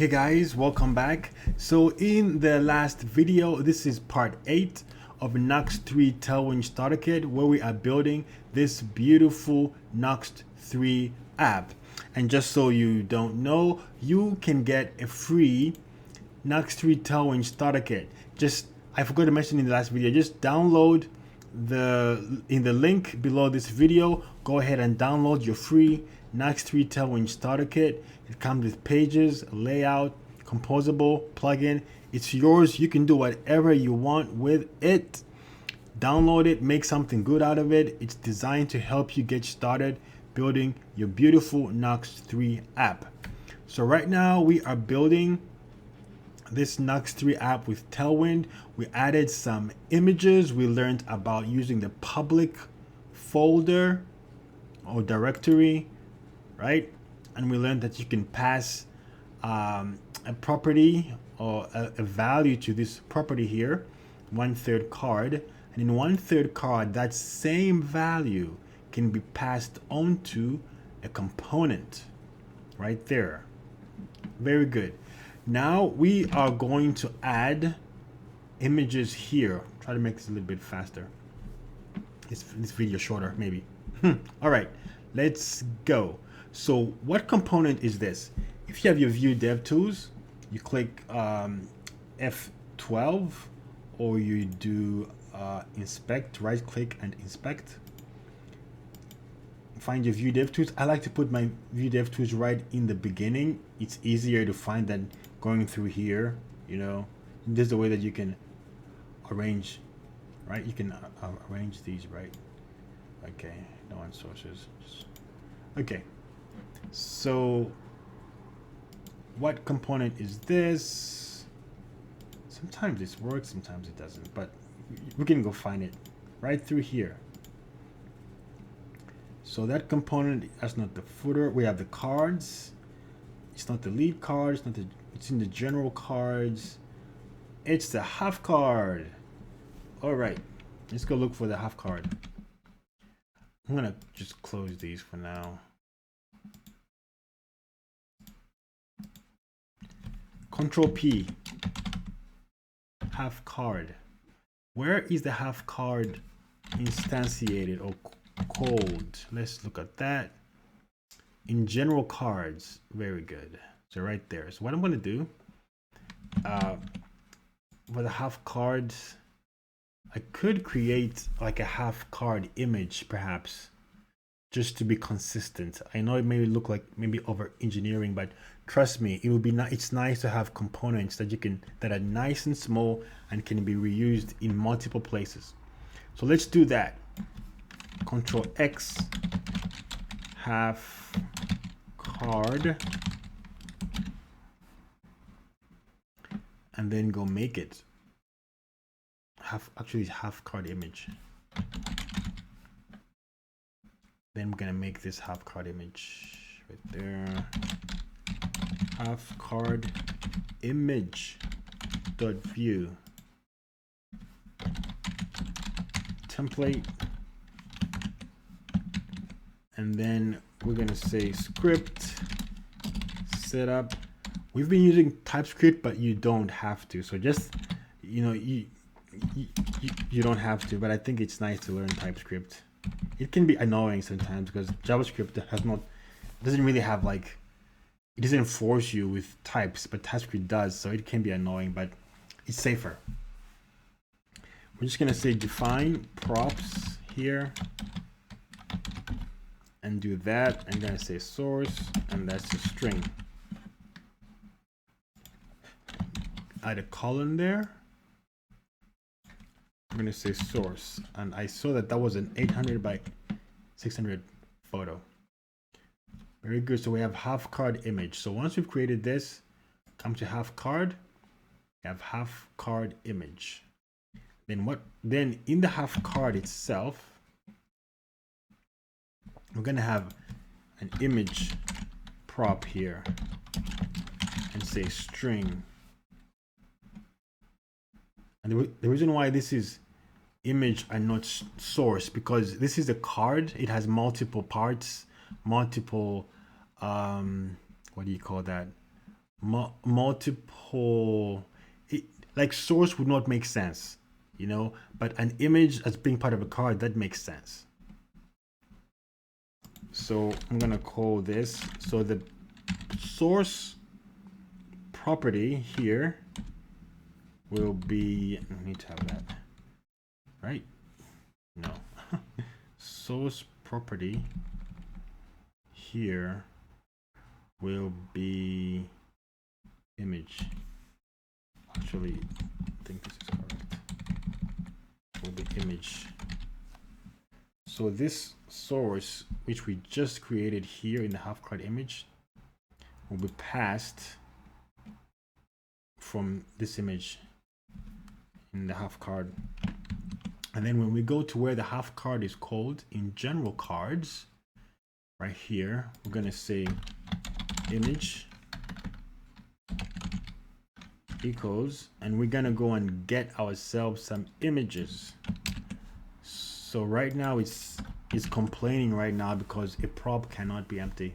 Hey guys, welcome back. So in the last video, this is part 8 of Nuxt 3 Tailwind Starter Kit, where we are building this beautiful Nuxt 3 app. And just so you don't know, you can get a free Nuxt 3 Tailwind Starter Kit. I forgot to mention in the last video, just download in the link below this video. Go ahead and download your free Nuxt 3 Tailwind Starter Kit. It comes with pages, layout, composable, plugin. It's yours. You can do whatever you want with it. Download it, make something good out of it. It's designed to help you get started building your beautiful Nuxt 3 app. So right now we are building this Nuxt 3 app with Tailwind. We added some images. We learned about using the public folder or directory, right? And we learned that you can pass a property or a value to this property here, 1/3 card. And in 1/3 card, that same value can be passed on to a component right there. Very good. Now we are going to add images here. Try to make this a little bit faster. This video shorter, maybe. All right, let's go. So what component is this? If you have your View Dev Tools, you click F12, or you do inspect, right click and inspect. Find your View Dev Tools. I like to put my View Dev Tools right in the beginning. It's easier to find than going through here, you know. This is the way that you can arrange, right? You can arrange these, right? Okay, no one sources. Okay, so what component is this? Sometimes this works, sometimes it doesn't, but we can go find it right through here. So that component, that's not the footer. We have the cards. It's not the lead card. It's in the general cards. It's the half card. All right, let's go look for the half card. I'm gonna just close these for now. Control P. Half card. Where is the half card instantiated or called? Let's look at that. In general cards. Very good. So right there. So what I'm gonna do for the half cards, I could create like a half card image perhaps, just to be consistent. I know it may look like maybe over engineering, but trust me, it would be it's nice to have components that are nice and small and can be reused in multiple places. So let's do that. Control X, half card, and then go make it half card image. Then we're gonna make this half card image right there. Half card image dot view template, and then we're gonna say script setup. We've been using TypeScript, but you don't have to. So just, you know, you don't have to, but I think it's nice to learn TypeScript. It can be annoying sometimes because JavaScript doesn't really have like, it doesn't force you with types, but TypeScript does, so it can be annoying, but it's safer. We're just gonna say define props here and do that. I'm gonna say source, and that's a string. Add a colon there. I'm gonna say source, and I saw that was an 800 by 600 photo. Very good. So we have half card image. So once we've created this, come to half card, we have half card image. Then in the half card itself, we're gonna have an image prop here and say string. And the reason why this is image and not source, because this is a card. It has multiple parts, multiple what do you call that, multiple, like source would not make sense, you know, but an image as being part of a card, that makes sense. So I'm gonna call this, so the source property here will be, I need to have that, right? No. Source property here will be image. Actually, I think this is correct. Will be image. So this source, which we just created here in the half card image, will be passed from this image in the half card. And then when we go to where the half card is called in general cards, right here, we're gonna say image equals, and we're gonna go and get ourselves some images. So right now it's complaining right now because a prop cannot be empty.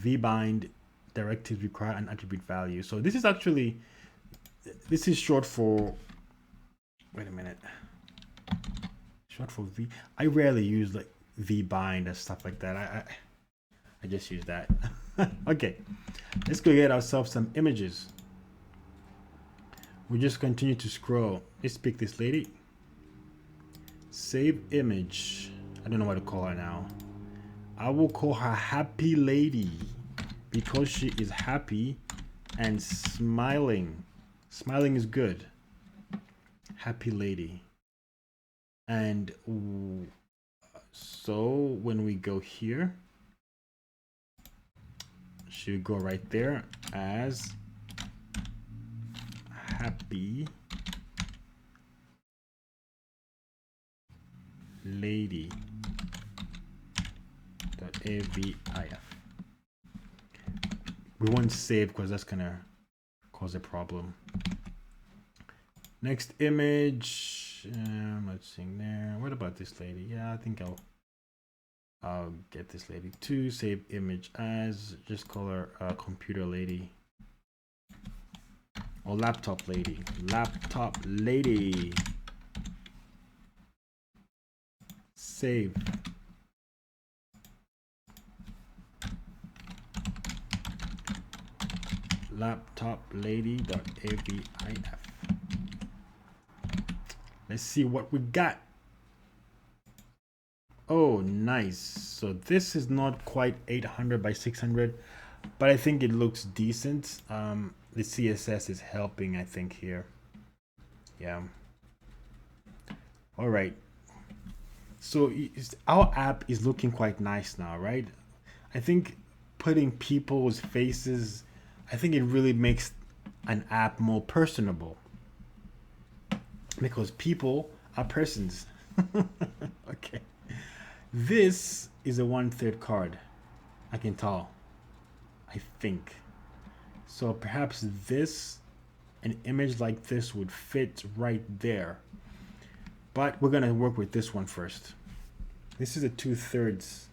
vbind directives require an attribute value. So this is actually, this is short for, wait a minute, short for V. I rarely use like vbind and stuff like that. I just use that. Okay, let's go get ourselves some images. We just continue to scroll. Let's pick this lady. Save image. I don't know what to call her now. I will call her Happy Lady because she is happy and smiling. Smiling is good. Happy Lady. And so when we go here, she'll go right there as Happy Lady .avif. We won't save because that's gonna cause a problem. Next image, let's see there. What about this lady? Yeah, I think I'll get this lady too. Save image as, just call her computer lady or laptop lady. Laptop lady. Save. Laptop lady.avif. Let's see what we got. Oh, nice. So this is not quite 800 by 600, but I think it looks decent. The CSS is helping, I think, here. Yeah. All right. So our app is looking quite nice now, right? I think putting people's faces, I think it really makes an app more personable because people are persons. Okay. This is a 1/3 card. I can tell. I think. So perhaps this, an image like this would fit right there. But we're gonna work with this one first. This is a 2/3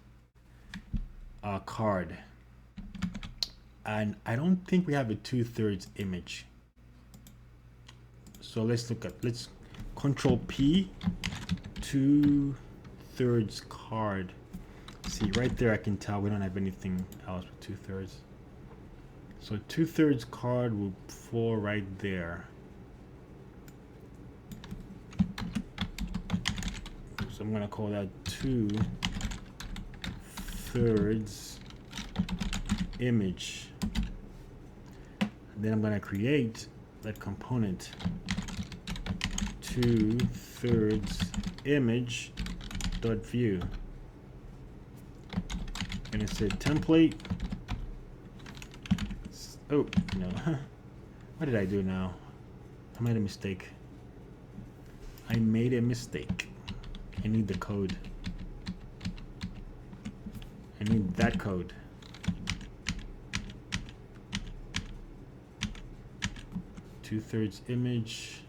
card. And I don't think we have a 2/3 image. So let's look at, let's Control P, 2/3 card. See right there, I can tell we don't have anything else with 2/3. So 2/3 card will fall right there. So I'm gonna call that 2/3 image. And then I'm gonna create that component 2/3 image dot view. I'm gonna say template. Oh no, what did I do now? I made a mistake. I made a mistake. I need the code. I need that code. Two-thirds image.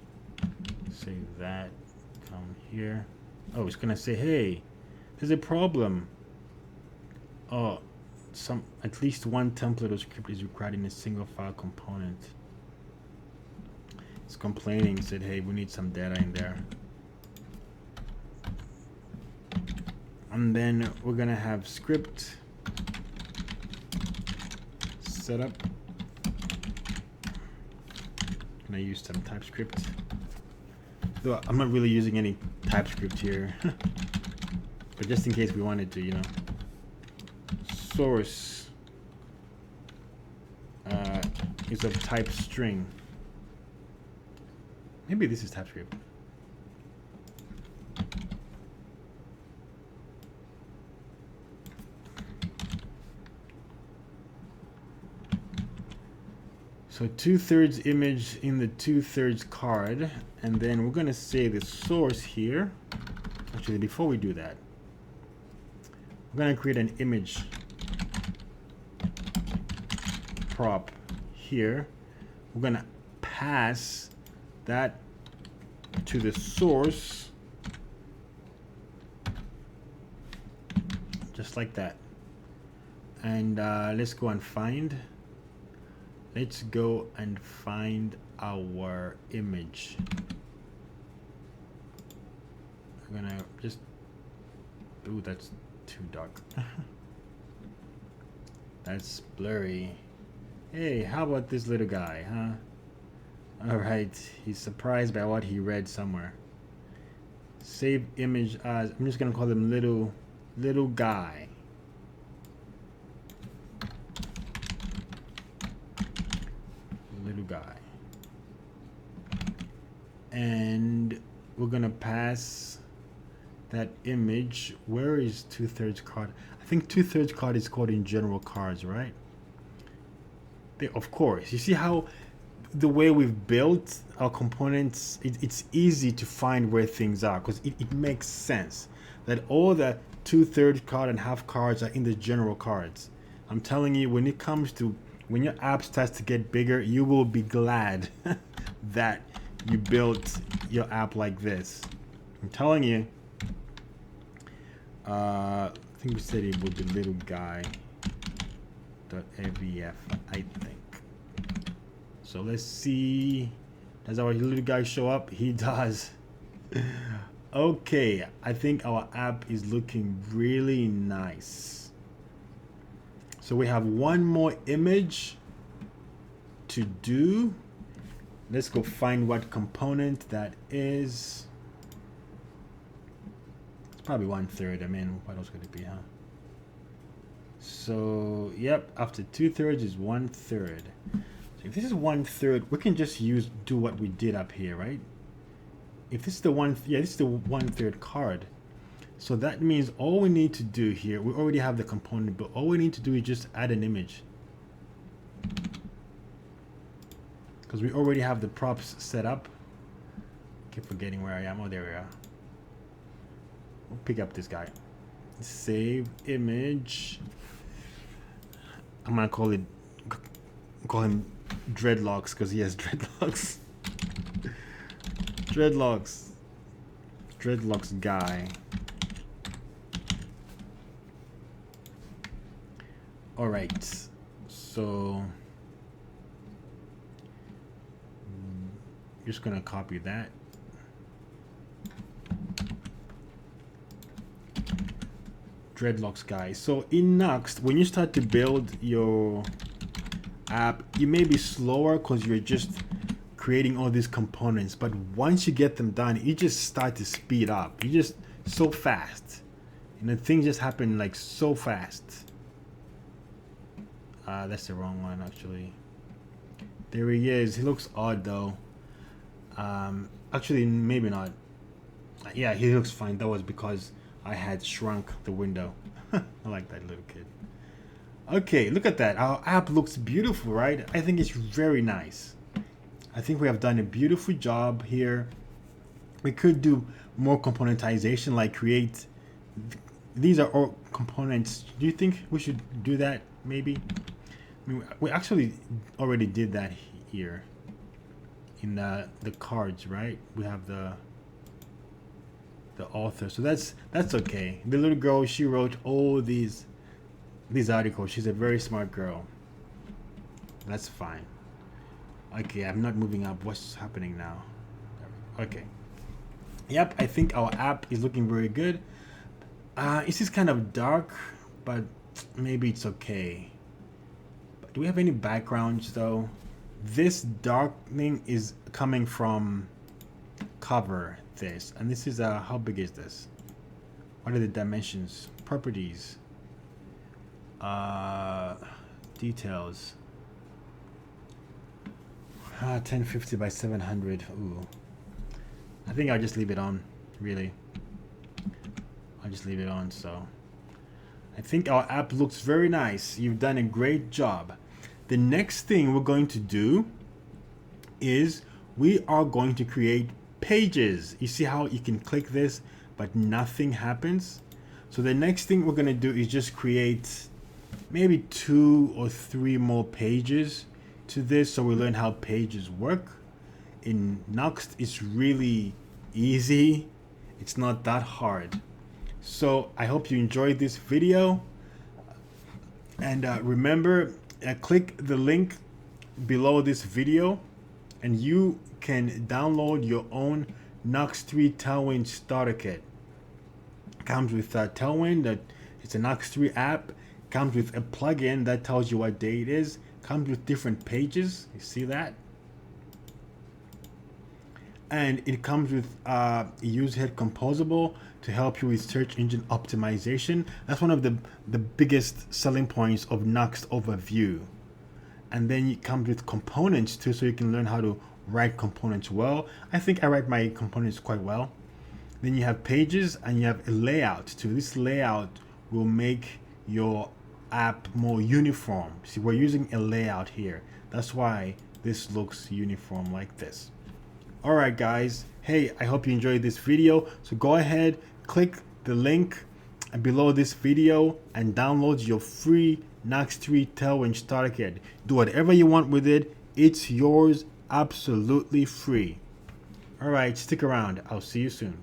Say that. Come here. Oh, it's gonna say, hey, there's a problem. Oh, at least one template or script is required in a single file component. It's complaining, said, hey, we need some data in there. And then we're gonna have script setup. Can I use some TypeScript? Though I'm not really using any TypeScript here, but just in case we wanted to, you know. Source is of type string. Maybe this is TypeScript. So 2/3 image in the 2/3 card, and then we're gonna say the source here. Actually, before we do that, we're gonna create an image prop here. We're gonna pass that to the source, just like that. And let's go and find. Let's go and find our image. I'm gonna just, ooh, that's too dark. That's blurry. Hey, how about this little guy, huh? All right, he's surprised by what he read somewhere. Save image as, I'm just gonna call him little guy. Little guy. And we're gonna pass that image. Where is 2/3 card? I think 2/3 card is called in general cards, right? Of course. You see how the way we've built our components, it's easy to find where things are, because it makes sense that all the 2/3 card and half cards are in the general cards. I'm telling you, when it comes to, when your app starts to get bigger, you will be glad that you built your app like this. I'm telling you. I think we said it would be little guy .avf, I think. So let's see. Does our little guy show up? He does. Okay, I think our app is looking really nice. So we have one more image to do. Let's go find what component that is. It's probably 1/3. I mean, what else could it be, huh? So, yep, after 2/3 is 1/3. So if this is 1/3, we can just do what we did up here, right? If this is the this is the 1/3 card. So that means all we need to do here, we already have the component, but all we need to do is just add an image. Because we already have the props set up. Keep forgetting where I am. Oh, there we are. We'll pick up this guy. Save image. I'm gonna call him Dreadlocks, because he has dreadlocks. Dreadlocks guy. All right, so just gonna copy that. Dreadlocks guy. So in Nuxt, when you start to build your app, you may be slower because you're just creating all these components, but once you get them done, you just start to speed up. You just so fast, and the things just happen like so fast. That's the wrong one, actually. There he is. He looks odd though. Actually, maybe not. Yeah, he looks fine. That was because I had shrunk the window. I like that little kid. Okay, look at that. Our app looks beautiful, right? I think it's very nice. I think we have done a beautiful job here. We could do more componentization, like create. These are all components. Do you think we should do that? Maybe. I mean, we actually already did that here in the cards, right? We have the author, so that's okay. The little girl, she wrote all these this article. She's a very smart girl. That's fine. Okay, I'm not moving up. What's happening now? Okay. Yep, I think our app is looking very good. This is kind of dark, but maybe it's okay. But do we have any backgrounds though? This darkening is coming from cover this, and this is how big is this? What are the dimensions? Properties. Details. 1050 by 700. Ooh. I think I'll just leave it on, really. I'll just leave it on. So I think our app looks very nice. You've done a great job. The next thing we're going to do is we are going to create pages. You see how you can click this, but nothing happens? So the next thing we're going to do is just create maybe 2 or 3 more pages to this, so we learn how pages work. In Nuxt, it's really easy. It's not that hard. So I hope you enjoyed this video, and remember, click the link below this video and you can download your own Nuxt 3 Tailwind starter kit. Comes with Tailwind, it's a Nuxt 3 app. Comes with a plugin that tells you what day it is. Comes with different pages. You see that? And it comes with a user head composable to help you with search engine optimization. That's one of the biggest selling points of Nuxt Overview. And then it comes with components too, so you can learn how to write components well. I think I write my components quite well. Then you have pages and you have a layout too. This layout will make your app more uniform. See, we're using a layout here. That's why this looks uniform like this. All right, guys. Hey, I hope you enjoyed this video. So go ahead, click the link below this video and download your free Nuxt 3 Tailwind starter kit. Do whatever you want with it. It's yours, absolutely free. All right, stick around. I'll see you soon.